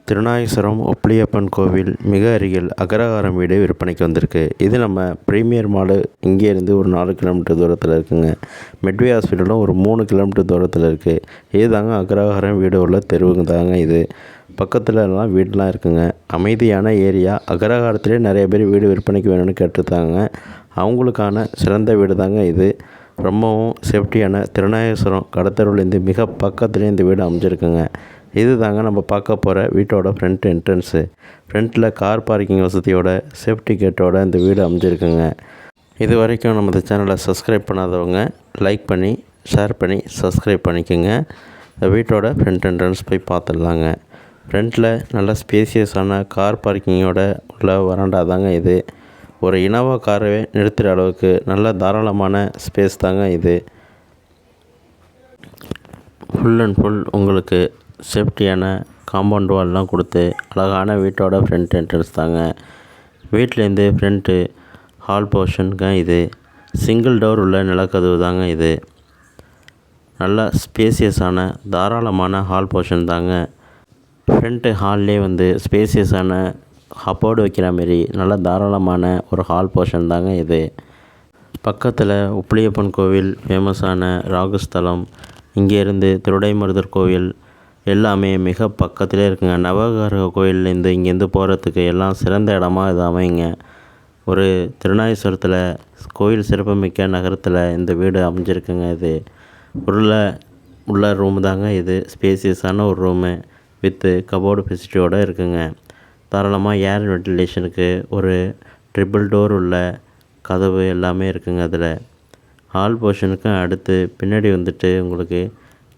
திருநாகேஸ்வரம் ஒப்ளியப்பன் கோவில் மிக அருகில் அக்ரஹாரம் வீடு விற்பனைக்கு வந்திருக்கு. இது நம்ம பிரீமியர் மாலு இங்கேருந்து ஒரு 4 கிலோமீட்டர் தூரத்தில் இருக்குங்க. மெட்வே ஹாஸ்பிட்டலும் ஒரு 3 கிலோமீட்டர் தூரத்தில் இருக்குது. இதுதாங்க அக்ரஹாரம் வீடு உள்ள தெருவுங்க தாங்க இது. பக்கத்தில் எல்லாம் வீடெலாம் இருக்குங்க. அமைதியான ஏரியா. அக்ரஹாரத்துலேயே நிறைய பேர் வீடு விற்பனைக்கு வேணும்னு கேட்டிருந்தாங்க. அவங்களுக்கான சிறந்த வீடு தாங்க இது. ரொம்பவும் சேஃப்டியான திருநாகேஸ்வரம் கடத்தெருவுலேருந்து மிக பக்கத்துலேயே இந்த வீடு அமைஞ்சிருக்குங்க. இது தாங்க நம்ம பார்க்க போகிற வீட்டோட ஃப்ரண்ட் என்ட்ரன்ஸு. ஃப்ரண்ட்டில் கார் பார்க்கிங் வசதியோட சேஃப்டி கேட்டோட இந்த வீடு அமைஞ்சிருக்குங்க. இது வரைக்கும் நம்ம சேனலை சப்ஸ்கிரைப் பண்ணாதவங்க லைக் பண்ணி ஷேர் பண்ணி சப்ஸ்கிரைப் பண்ணிக்கோங்க. இந்த வீட்டோட ஃப்ரண்ட் என்ட்ரன்ஸ் போய் பார்த்துடலாங்க. ஃப்ரண்ட்டில் நல்ல ஸ்பேசியஸான கார் பார்க்கிங்கோட உள்ள வராண்டா தாங்க இது. ஒரு இனோவா காரவே நிறுத்துகிற அளவுக்கு நல்ல தாராளமான ஸ்பேஸ் தாங்க இது. ஃபுல் அண்ட் ஃபுல் உங்களுக்கு சேஃப்டியான காம்பவுண்ட் வால்லாம் கொடுத்து அழகான வீட்டோட ஃப்ரண்ட் என்ட்ரன்ஸ் தாங்க. வீட்டிலேருந்து ஃப்ரண்ட்டு ஹால் போர்ஷனுங்க இது. சிங்கிள் டோர் உள்ள நிலக்கதவு தாங்க இது. நல்லா ஸ்பேசியஸான தாராளமான ஹால் போர்ஷன் தாங்க. ஃப்ரண்ட்டு ஹால்லே ஸ்பேசியஸான கபோர்டு வைக்கிற மாரி நல்ல தாராளமான ஒரு ஹால் போர்ஷன் தாங்க இது. பக்கத்தில் உப்ளியப்பன் கோவில், ஃபேமஸான ராகுஸ்தலம், இங்கேருந்து திருடைமருதர் கோவில் எல்லாமே மிக பக்கத்திலே இருக்குங்க. நவகிரக கோயிலேருந்து இங்கேருந்து போகிறதுக்கு எல்லாம் சிறந்த இடமா இது அமையுங்க. ஒரு திருநாகேஸ்வரத்தில் கோயில் சிறப்புமிக்க நகரத்தில் இந்த வீடு அமைஞ்சிருக்குங்க. இது உள்ள ரூம் தாங்க இது. ஸ்பேசியஸான ஒரு ரூமு வித்து கபோர்டு ஃபெசிலிட்டியோடு இருக்குங்க. தாராளமாக ஏர் வென்டிலேஷனுக்கு ஒரு ட்ரிபிள் டோர் உள்ள கதவு எல்லாமே இருக்குங்க. அதில் ஹால் போர்ஷனுக்கு அடுத்து பின்னாடி உங்களுக்கு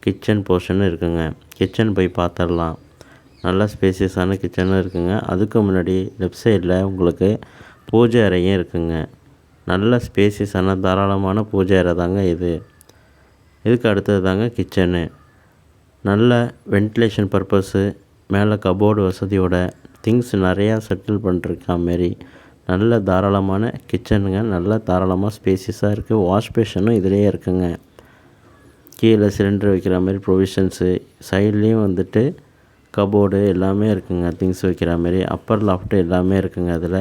கிச்சன் போர்ஷன் இருக்குங்க. கிச்சன் போய் பார்த்துடலாம். நல்ல ஸ்பேசியஸான கிச்சனும் இருக்குங்க. அதுக்கு முன்னாடி லெஃப்ட் சைடில் உங்களுக்கு பூஜை அறையும் இருக்குங்க. நல்ல ஸ்பேசியஸான தாராளமான பூஜை அறை தாங்க இது. இதுக்கு அடுத்தது தாங்க கிச்சனு. நல்ல வென்டிலேஷன் பர்பஸு, மேலே கபோர்டு வசதியோட திங்ஸ் நிறையா செட்டில் பண்ணிருக்கா மாரி நல்ல தாராளமான கிச்சனுங்க. நல்ல தாராளமாக ஸ்பேசியஸாக இருக்குது. வாஷ் பேஷனும் இதிலே இருக்குங்க. கீழே சிலிண்டர் வைக்கிற மாதிரி ப்ரொவிஷன்ஸு, சைட்லேயும் கபோர்டு எல்லாமே இருக்குங்க. திங்ஸ் வைக்கிற மாதிரி அப்பர் லாஃப்ட்டு எல்லாமே இருக்குங்க. அதில்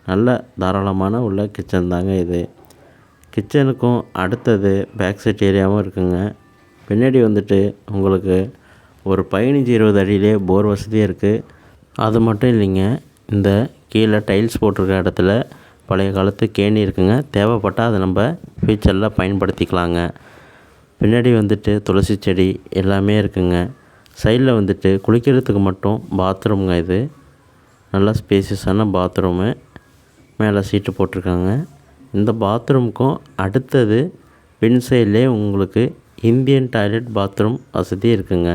நல்ல தாராளமான உள்ள கிச்சன் தாங்க இது. கிச்சனுக்கும் அடுத்தது பேக் சைட் ஏரியாவும் இருக்குங்க. பின்னாடி உங்களுக்கு ஒரு 15-20 அடியிலே போர் வசதியும் இருக்குது. அது மட்டும் இல்லைங்க, இந்த கீழே டைல்ஸ் போட்டிருக்க இடத்துல பழைய காலத்து கேணி இருக்குங்க. தேவைப்பட்டால் அதை நம்ம ஃபியூச்சரில் பயன்படுத்திக்கலாங்க. பின்னாடி துளசி செடி எல்லாமே இருக்குங்க. சைடில் குளிக்கிறதுக்கு மட்டும் பாத்ரூம்ங்க இது. நல்லா ஸ்பேசியஸான பாத்ரூமு. மேலே சீட்டு போட்டிருக்காங்க. இந்த பாத்ரூமுக்கும் அடுத்தது பின் சைட்லேயே உங்களுக்கு இந்தியன் டாய்லெட் பாத்ரூம் வசதி இருக்குங்க.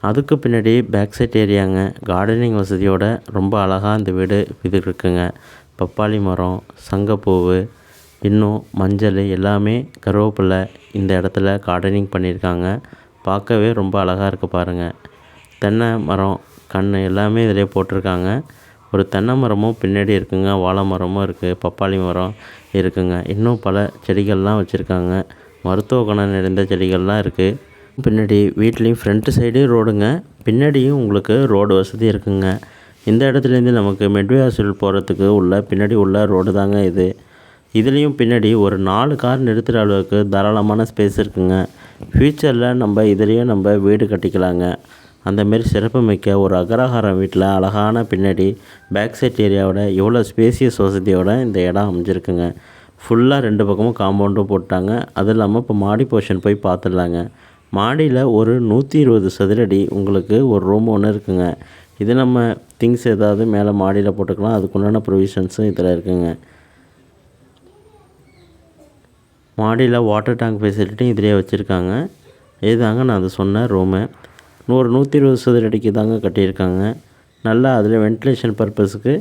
அதுக்கு பின்னாடி பேக் சைட் ஏரியாங்க. கார்டனிங் வசதியோட ரொம்ப அழகாக இந்த வீடு இது இருக்குங்க. பப்பாளி மரம், சங்கப்பூவு, இன்னும் மஞ்சள் எல்லாமே கருவேப்பிலை இந்த இடத்துல கார்டனிங் பண்ணியிருக்காங்க. பார்க்கவே ரொம்ப அழகாக இருக்குது பாருங்கள். தென்னை மரம் கன்று எல்லாமே இதிலே போட்டிருக்காங்க. ஒரு தென்னை மரமும் பின்னாடி இருக்குங்க. வாழை மரமும் இருக்குது. பப்பாளி மரம் இருக்குங்க. இன்னும் பல செடிகள்லாம் வச்சுருக்காங்க. மருத்துவ குணம் நிறைந்த செடிகள்லாம் இருக்குது. பின்னாடி வீட்லேயும் ஃப்ரண்ட்டு சைடு ரோடுங்க. பின்னாடியும் உங்களுக்கு ரோடு வசதி இருக்குங்க. இந்த இடத்துலேருந்து நமக்கு மெட்வே ஹாஸ்பிட்டல் போகிறதுக்கு பின்னாடி உள்ள ரோடு தாங்க இது. இதுலேயும் பின்னாடி ஒரு 4 கார் நிறுத்துகிற அளவுக்கு தாராளமான ஸ்பேஸ் இருக்குங்க. ஃப்யூச்சரில் நம்ம இதுலேயும் நம்ம வீடு கட்டிக்கலாங்க. அந்தமாரி சிறப்புமிக்க ஒரு அக்ரஹாரம் வீட்டில் அழகான பின்னாடி பேக் சைட் ஏரியாவோட எவ்வளோ ஸ்பேசியஸ் வசதியோட இந்த இடம் அமைஞ்சிருக்குங்க. ஃபுல்லாக 2 பக்கமும் காம்பவுண்டும் போட்டாங்க. அது இல்லாமல் இப்போ மாடி போர்ஷன் போய் பார்த்துடலாங்க. மாடியில் ஒரு 120 சதுரடி உங்களுக்கு ஒரு ரூம் ஒன்று இருக்குங்க. இது நம்ம திங்ஸ் ஏதாவது மேலே மாடியில் போட்டுக்கலாம். அதுக்குண்டான ப்ரொவிஷன்ஸும் இதில் இருக்குங்க. மாடியில் வாட்டர் டேங்க் ஃபெசிலிட்டியும் இதிலே வச்சுருக்காங்க. இதுதாங்க நான் அது சொன்ன ரூமு. 120 சதுரடிக்கு தாங்க கட்டியிருக்காங்க. நல்லா அதில் வென்டிலேஷன் பர்பஸுக்கு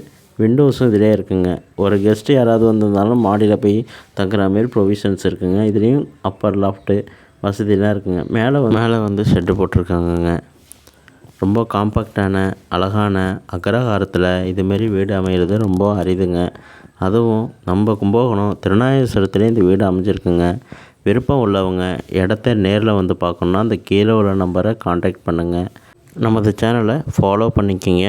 விண்டோஸும் இதிலே இருக்குங்க. ஒரு கெஸ்ட்டு யாராவது வந்திருந்தாலும் மாடியில் போய் தங்குற மாரி ப்ரொவிஷன்ஸ் இருக்குங்க. இதுலேயும் அப்பர் லாஃப்ட்டு வசதியெலாம் இருக்குங்க. மேலே ஷெட்டு போட்டிருக்காங்கங்க. ரொம்ப காம்பேக்டான அழகான அக்ரஹாரத்தில் இதுமாரி வீடு அமைகிறது ரொம்ப அரிதுங்க. அதுவும் நம்ம கும்பகோணம் திருநாகேஸ்வரத்துலேயே இந்த வீடு அமைஞ்சிருக்குங்க. விருப்பம் உள்ளவங்க இடத்த நேரில் வந்து பார்க்கணுன்னா அந்த கீழே உள்ள நம்பரை காண்டாக்ட் பண்ணுங்கள். நமது சேனலை ஃபாலோ பண்ணிக்கங்க.